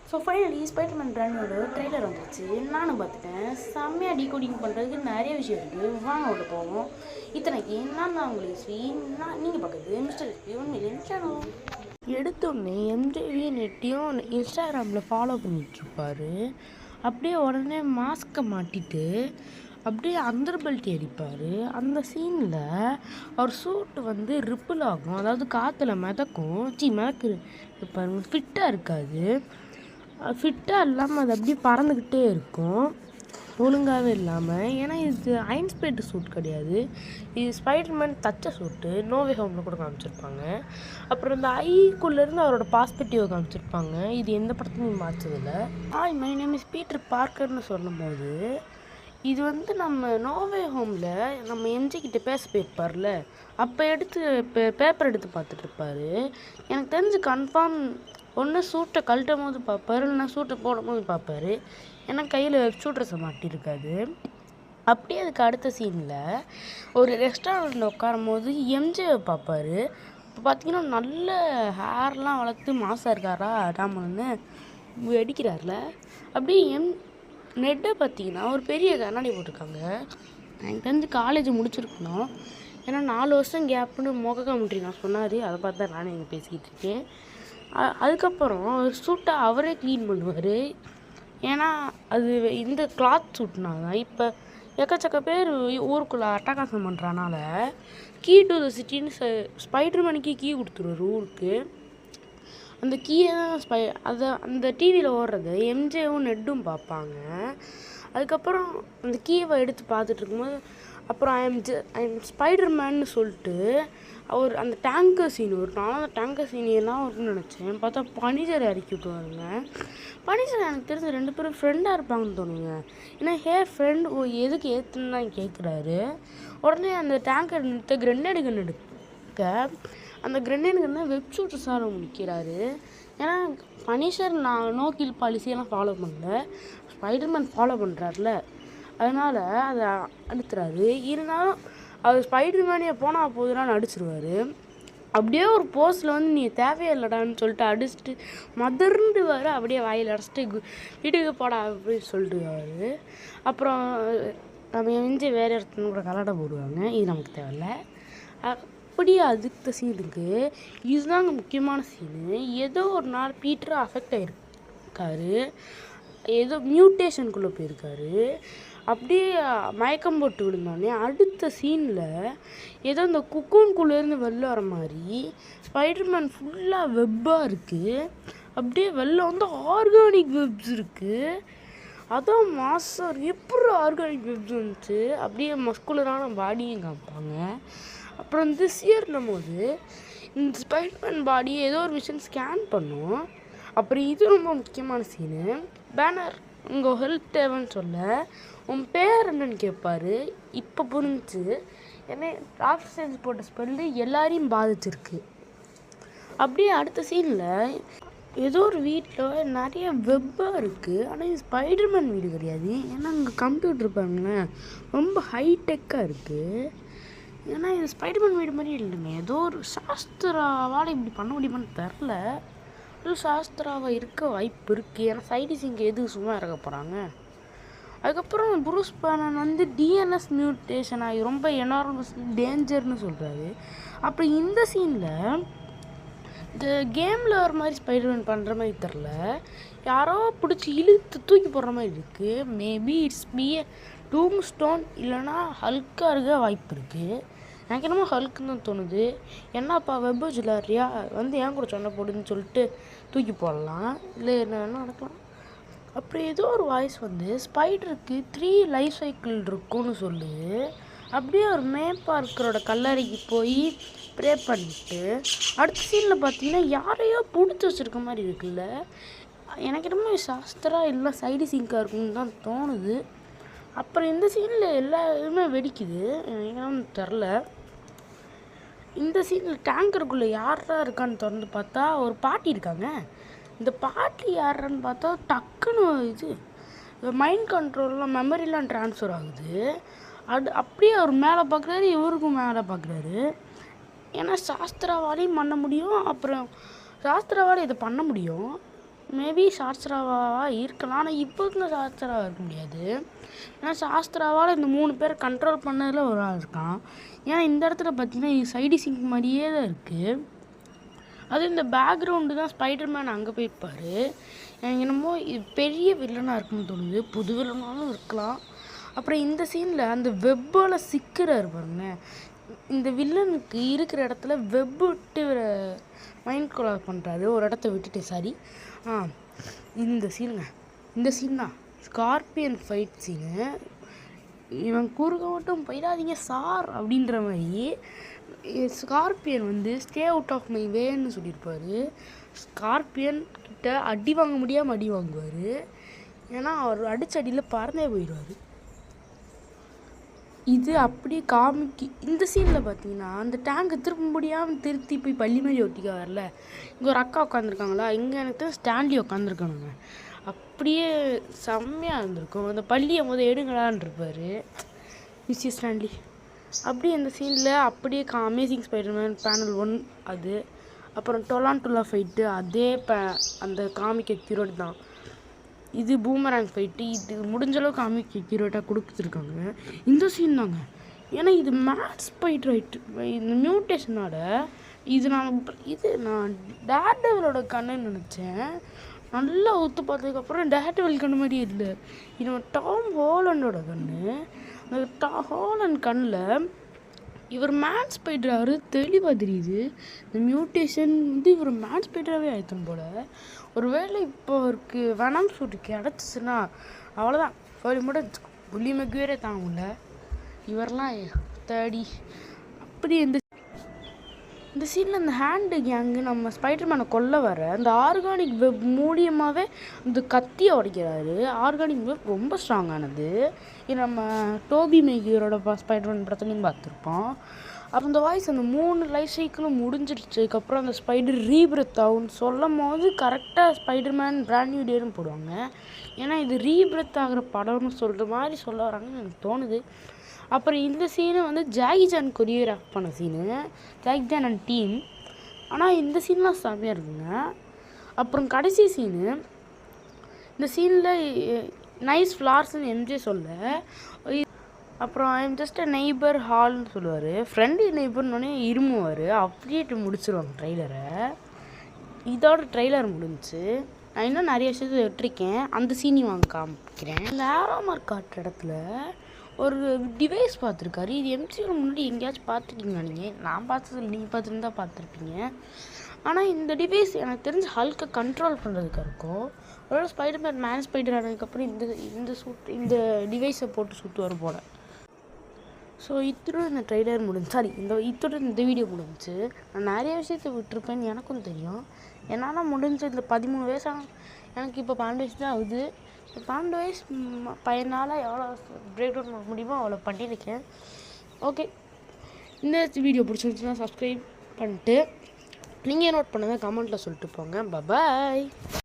So finally Spiderman பிராண்டியோட trailer வந்துருச்சு. நானும் பார்த்துட்டேன். செம்மையாக டீகோடிங் பண்ணுறதுக்கு நிறைய விஷயம் இருக்குது. வாங்க உள்ள போவோம். இத்தனைக்கு நான் தான் உங்களுக்கு நீங்கள் பார்க்குறது மிஸ்டர் எஸ்பி உண்மையிலே சேனல். எடுத்தோடனே எம்ஜேவி நெட்டையும் இன்ஸ்டாகிராமில் ஃபாலோ பண்ணிகிட்ருப்பார். அப்படியே உடனே மாஸ்க்கை மாட்டிட்டு அப்படியே அந்தர்பல்ட்டி அடிப்பார். அந்த சீனில் அவர் சூட்டு வந்து ரிப்பிள் ஆகும், அதாவது காற்றுல மிதக்கும். மிதக்கு பாருங்க, ஃபிட்டாக இருக்காது. ஃபிட்டாக இல்லாமல் அது அப்படியே பறந்துக்கிட்டே இருக்கும், ஒழுங்காகவே இல்லாமல். ஏன்னா இது அயன்ஸ்பேட் சூட் கிடையாது, இது ஸ்பைடர்மேன் தச்ச சூட்டு. நோவே ஹோமில் கூட காமிச்சிருப்பாங்க. அப்புறம் இந்த ஐக்குள்ளேருந்து அவரோட பாஸ்பெக்டிவை காமிச்சிருப்பாங்க. இது எந்த படத்துலையும் மாற்றதில்லை. மை நேம் இஸ் பீட்டர் பார்க்கர்னு சொல்லும்போது இது வந்து நம்ம நோவே ஹோமில் நம்ம எம்ஜிக்கிட்ட பேச போயிருப்பார்ல, அப்போ எடுத்து பேப்பர் எடுத்து பார்த்துட்ருப்பாரு. எனக்கு தெரிஞ்சு கன்ஃபார்ம் ஒன்று சூட்டை கழட்டும் போது பார்ப்பாரு, இல்லைனா சூட்டை போடும் போது பார்ப்பாரு. ஏன்னா கையில் ஷூட்ரஸை மாட்டியிருக்காது. அப்படியே அதுக்கு அடுத்த சீனில் ஒரு ரெஸ்டாரண்ட்டில் உட்காரும் போது எம்ஜியை பார்ப்பார். இப்போ பார்த்தீங்கன்னா நல்ல ஹேர்லாம் வளர்த்து மாசாக இருக்காரா ராமன்னு அடிக்கிறார்ல. அப்படியே நெட்டை பார்த்தீங்கன்னா ஒரு பெரிய கண்ணாடி போட்டிருக்காங்க. எனக்கு தெரிஞ்சு காலேஜ் முடிச்சிருக்கணும், ஏன்னா 4 வருஷம் கேப்புன்னு மொகக்காமட்டி நான் சொன்னார். அதை பார்த்து தான் நானே இங்கே பேசிக்கிட்டு இருக்கேன். அதுக்கப்புறம் சூட்டை அவரே க்ளீன் பண்ணுவார். ஏன்னா அது இந்த கிளாத் சூட்னா தான் இப்போ எக்கச்சக்க பேர் ஊருக்குள்ளே அட்டகாசம் பண்ணுறனால கீ டு த சிட்டின்னு ஸ்பைடர்மேனுக்கு கீ கொடுத்துருவார் ஊருக்கு. அந்த கீயை தான் அந்த டிவியில் ஓடுறது எம்ஜேவும் நெட்டும் பார்ப்பாங்க. அதுக்கப்புறம் அந்த கீயை எடுத்து பார்த்துட்டு இருக்கும்போது அப்புறம் ஐ எம் ஸ்பைடர்மேன்னு சொல்லிட்டு அவர் அந்த டேங்கர் சீன் வரும். நான் அந்த டேங்கர் சீன் எல்லாம் வரும்னு நினச்சேன். பார்த்தா பனிசரை இறக்கி விட்டுவாருங்க. பனிசரை எனக்கு தெரிஞ்ச 2 பேரும் ஃப்ரெண்டாக இருப்பாங்கன்னு தோணுங்க. ஏன்னா ஃப்ரெண்ட் எதுக்கு ஏற்றுன்னு தான் கேட்குறாரு. உடனே அந்த டேங்கர் நிறுத்த கிரெனேடு கன் எடுக்க அந்த கிரெனேடு கன்னை வெப் ஷூட்டர் சார் முடிக்கிறாரு. ஏன்னா பனிஷர் நான் நோ கில் பாலிசியெல்லாம் ஃபாலோ பண்ணல, ஸ்பைடர்மேன் ஃபாலோ பண்ணுறாருல, அதனால் அதை அடித்துறாரு. இருந்தாலும் அவர் ஸ்பைடர்மேனே போனால் போதுனான்னு அடிச்சிருவார். அப்படியே ஒரு போஸ்ட்டில் வந்து நீ தேவையில்லடான்னு சொல்லிட்டு அடிச்சுட்டு மதர்ந்து வர அப்படியே வாயில் அடிச்சிட்டு வீட்டுக்கு போடா அப்படின்னு சொல்லிட்டு. அப்புறம் நம்ம எஞ்சி வேறு இடத்துல கூட கலாட போடுவாங்க. இது நமக்கு தேவையில்ல. அப்படியே அதுக்கு சீனுக்கு இதுதாங்க முக்கியமான சீனு. ஏதோ ஒரு நாள் பீட்டர் அஃபெக்ட் ஆகிருக்காரு, ஏதோ மியூட்டேஷனுக்குள்ளே போயிருக்காரு. அப்படியே மயக்கம் போட்டு விழுந்தோடனே அடுத்த சீனில் ஏதோ இந்த குக்கூன்குள்ளேருந்து வெளில வர மாதிரி ஸ்பைடர்மேன் ஃபுல்லாக வெப்பாக இருக்குது. அப்படியே வெளில வந்து ஆர்கானிக் வெப்ஸ் இருக்குது. அதான் மாஸ்டர் எப்படி ஆர்கானிக் வெப்ஸ் வந்துச்சு. அப்படியே மஸ்குலரான பாடியும் காமிப்பாங்க. அப்புறம் திஸ் இயர்னும் போது இந்த ஸ்பைடர்மேன் பாடியை ஏதோ ஒரு விஷயம் ஸ்கேன் பண்ணும். அப்புறம் இது ரொம்ப முக்கியமான சீனு. பேனர் உங்கள் ஹெல்த் தேவைன்னு சொல்ல உன் பேர் என்னன்னு கேட்பாரு. இப்போ புரிஞ்சிச்சு, ஏன்னா டாக்டர் ஸ்ட்ரேஞ்ச் போட்ட ஸ்பெல்லு எல்லாரையும் பாதிச்சிருக்கு. அப்படியே அடுத்த சீனில் ஏதோ ஒரு வீட்டில் நிறைய வெப்பாக இருக்குது. ஆனால் இது ஸ்பைடர்மேன் வீடு கிடையாது. ஏன்னா அங்கே கம்ப்யூட்டர் பாருங்களேன் ரொம்ப ஹைடெக்காக இருக்குது. ஏன்னா இது ஸ்பைடர்மேன் வீடு மாதிரி இல்லைங்க, ஏதோ ஒரு சாஸ்திராவால் இப்படி பண்ண முடியுமான்னு தெரில. ஒரு சாஸ்திராவாக இருக்க வாய்ப்பு இருக்குது. ஏன்னா சைடிஸ் இங்கே எதுக்கு சும்மா இறக்க போகிறாங்க. அதுக்கப்புறம் ப்ரூஸ் பேனர் வந்து டிஎன்எஸ் மியூட்டேஷன் ஆகி ரொம்ப எனார்மஸ் டேஞ்சர்னு சொல்கிறாரு. அப்புறம் இந்த சீனில் இந்த கேமில் ஒரு மாதிரி ஸ்பைடர்மேன் பண்ணுற மாதிரி தெரில, யாரோ பிடிச்சி இழுத்து தூக்கி போடுற மாதிரி இருக்குது. மேபி இட்ஸ் டூம் ஸ்டோன் இல்லைனா ஹல்காக இருக்க வாய்ப்பு இருக்குது. எனக்கு என்னமோ ஹல்க்குன்னு தான் தோணுது. என்னப்பா வெப் ஜுலாரியா வந்து ஏன் கூட சொன்ன போடுன்னு சொல்லிட்டு தூக்கி போடலாம், இல்லை என்ன நடக்கலாம். அப்புறம் ஏதோ ஒரு வாய்ஸ் வந்து ஸ்பைடருக்கு 3 லைஃப் சைக்கிள் இருக்குன்னு சொல்லுது. அப்படியே ஒரு மேப்பார்க்கரோட கல்லறைக்கு போய் ப்ரே பண்ணிட்டு அடுத்த சீனில் பார்த்தீங்கன்னா யாரையோ பிடிச்சி வச்சுருக்க மாதிரி இருக்குல்ல. எனக்கு என்னமோ சாஸ்திரா இல்லை சைடு சிங்காக இருக்குன்னு தான் தோணுது. அப்புறம் இந்த சீனில் எல்லா இதுவுமே வெடிக்குது, எனக்கு தெரில. இந்த சீனில் டேங்கருக்குள்ளே யாரா இருக்கான்னு திறந்து பார்த்தா ஒரு பாட்டி இருக்காங்க. இந்த பாட்டி யாருன்னு பார்த்தா டக்குன்னு இது மைண்ட் கண்ட்ரோல்லாம் மெமரிலாம் ட்ரான்ஸ்ஃபர் ஆகுது. அப்படியே அவர் மேலே பார்க்குறாரு, இவருக்கும் மேலே பார்க்குறாரு. ஏன்னா சாஸ்திராவாலையும் பண்ண முடியும், அப்புறம் சாஸ்திராவால் இதை பண்ண முடியும். மேபி சாஸ்திராவாக இருக்கலாம். ஆனால் இப்போதுங்க சாஸ்திராவாக இருக்க முடியாது. ஏன்னா சாஸ்திராவால் இந்த 3 பேரை கண்ட்ரோல் பண்ணதில் ஒரு ஆள் இருக்கான். ஏன்னா இந்த இடத்துல பார்த்தீங்கன்னா இது சைடி சிங்க் மாதிரியே தான் இருக்குது. அது இந்த பேக்ரவுண்டு தான் ஸ்பைடர்மேன் அங்கே போயிருப்பார். எனக்கு என்னமோ இது பெரிய வில்லனாக இருக்குன்னு தோணுது. புது வில்லனாலும் இருக்கலாம். அப்புறம் இந்த சீனில் அந்த வெப்பால் சிக்கிறார் பாருங்க. இந்த வில்லனுக்கு இருக்கிற இடத்துல வெப்பு விட்டு மைண்ட் கொலாப் பண்ணுறாரு ஒரு இடத்த விட்டுட்டு. சாரி, இந்த சீனுங்க, இந்த சீன் தான் ஸ்கார்பியன் ஃபைட் சீனு. இவன் குறுக்க மட்டும் போயிடாதீங்க சார் அப்படின்ற மாதிரி ஸ்கார்பியன் வந்து ஸ்டே அவுட் ஆஃப் மை வேன்னு சொல்லியிருப்பார். ஸ்கார்பியன் கிட்ட அடி வாங்க முடியாமல் அடி வாங்குவார். ஏன்னா அவர் அடித்த அடியில் பறந்தே போயிடுவார். இது அப்படியே காமிக்கு. இந்த சீனில் பார்த்தீங்கன்னா அந்த டேங்கை திரும்ப முடியாமல் திருத்தி போய் பள்ளி மாதிரி ஒட்டிக்க வரல. இங்கே ஒரு அக்கா உட்காந்துருக்காங்களா, இங்கே எனக்கு ஸ்டாண்ட்லி உட்காந்துருக்கானுங்க. அப்படியே செம்மையாக இருந்திருக்கும். அந்த பள்ளியை எடுங்களான் இருப்பார் மிஸ்ஸி ஸ்டாண்ட்லி. அப்படியே இந்த சீனில் அப்படியே அமேசிங் ஸ்பைடர்மேன் பேனல் 1 அது. அப்புறம் டொலான்டுலா ஃபைட்டு அதே அந்த காமிக் அக்யூரேட் தான். இது பூமராங் ஃபைட்டு. இது முடிஞ்சளவு காமிக் அக்யூரேட்டாக கொடுத்துருக்காங்க. இந்த சீன் தாங்க. ஏன்னா இது மேட் ஸ்பைடர் ரைட்டு. இந்த மியூட்டேஷனோட இது நான் டேர்டெவிலோட கண்ணுன்னு நினச்சேன். நல்லா ஒத்து பார்த்ததுக்கப்புறம் டேர்டெவில் கண்ணு மாதிரி இல்லை. இது டாம் ஹாலண்டோட கண்ணு. அந்த ஹாலண்ட் கண்ணில் இவர் மேட் ஸ்பைடராக தெளிவாக தெரியுது. இந்த மியூட்டேஷன் இவர் மேட் ஸ்பைடராகவே ஆயிடுத்தும் போல். ஒரு வேளை இப்போ அவருக்கு வெனம் சூட்டு கிடச்சிச்சுன்னா அவ்வளோதான், ஃபோலி மட்டும் புள்ளி மெக்வேரே தாங்கல. இவரெல்லாம் தேடி அப்படி இந்த சீனில் இந்த ஹேண்டு கேங்கு நம்ம ஸ்பைடர்மேனை கொல்ல வர அந்த ஆர்கானிக் வெப் மூலியமாகவே இந்த கத்தியை உடைக்கிறாரு. ஆர்கானிக் வெப் ரொம்ப ஸ்ட்ராங்கானது. இது நம்ம டோபி மேகியரோட ஸ்பைடர்மேன் படத்துலையும் பார்த்துருப்போம். அப்புறம் இந்த வாய்ஸ் அந்த 3 லைஃப் சைக்கிளும் முடிஞ்சிடுச்சதுக்கப்புறம் அந்த ஸ்பைடர் ரீபிரத் ஆகும்னு சொல்லும் போது கரெக்டாக ஸ்பைடர்மேன் பிராண்ட் நியூ டேன்னு போடுவாங்க. ஏன்னா இது ரீபிரத் ஆகிற படம்னு சொல்கிற மாதிரி சொல்ல வராங்கன்னு எனக்கு தோணுது. அப்புறம் இந்த சீனு ஜாகி சான் கொரியோகிராஃப் பண்ண சீனு, ஜாகி சான் அண்ட் டீம். ஆனால் இந்த சீன்லாம் செம்மையாக இருக்குங்க. அப்புறம் கடைசி சீனு, இந்த சீனில் நைஸ் ஃப்ளார்ஸ்ன்னு எம்ஜே சொல்ல, அப்புறம் I am just a neighbour ஹால்னு சொல்லுவார். ஃப்ரெண்ட்லி நெய்பர்னோடனே இருமுவார். அப்படியே முடிச்சிருவாங்க ட்ரெய்லரை. இதோட ட்ரெய்லர் முடிஞ்சிச்சு. நான் இன்னும் நிறைய விஷயத்தை விட்டுருக்கேன். அந்த சீனையும் வாங்க காமிக்கிறேன். இந்த ஆரோமார்க் காட்டுற இடத்துல ஒரு டிவைஸ் பார்த்துருக்காரு. இது எம்சியூவில் முன்னாடி எங்கேயாச்சும் பார்த்துருக்கீங்களா நீங்கள்? நான் பார்த்ததில்ல, நீங்கள் பார்த்துருந்தா பார்த்துருப்பீங்க. ஆனால் இந்த டிவைஸ் எனக்கு தெரிஞ்சு ஹல்கை கண்ட்ரோல் பண்ணுறதுக்கு இருக்கும். ஒரு ஸ்பைடர்மேன் மேன் ஸ்பைடர் ஆனதுக்கப்புறம் இந்த டிவைஸை போட்டு சுற்றுவார் போல். ஸோ இத்துடன் இந்த ட்ரெய்லர் இத்துடன் இந்த வீடியோ முடிஞ்சிச்சு. நான் நிறைய விஷயத்தை விட்டுருப்பேன்னு எனக்கும் தெரியும். என்னால் முடிஞ்ச இந்த 13 வயசு எனக்கு இப்போ 12 வயசு தான் ஆகுது. 12 வயசு பையனால் எவ்வளோ பிரேக் டவுன் பண்ண முடியுமோ அவ்வளோ பண்ணியிருக்கேன். ஓகே, இந்த வீடியோ பிடிச்சிருந்துச்சுன்னா சப்ஸ்கிரைப் பண்ணிட்டு நீங்கள் நோட் பண்ணுங்கள், கமெண்ட்டில் சொல்லிட்டு போங்க. பாய்.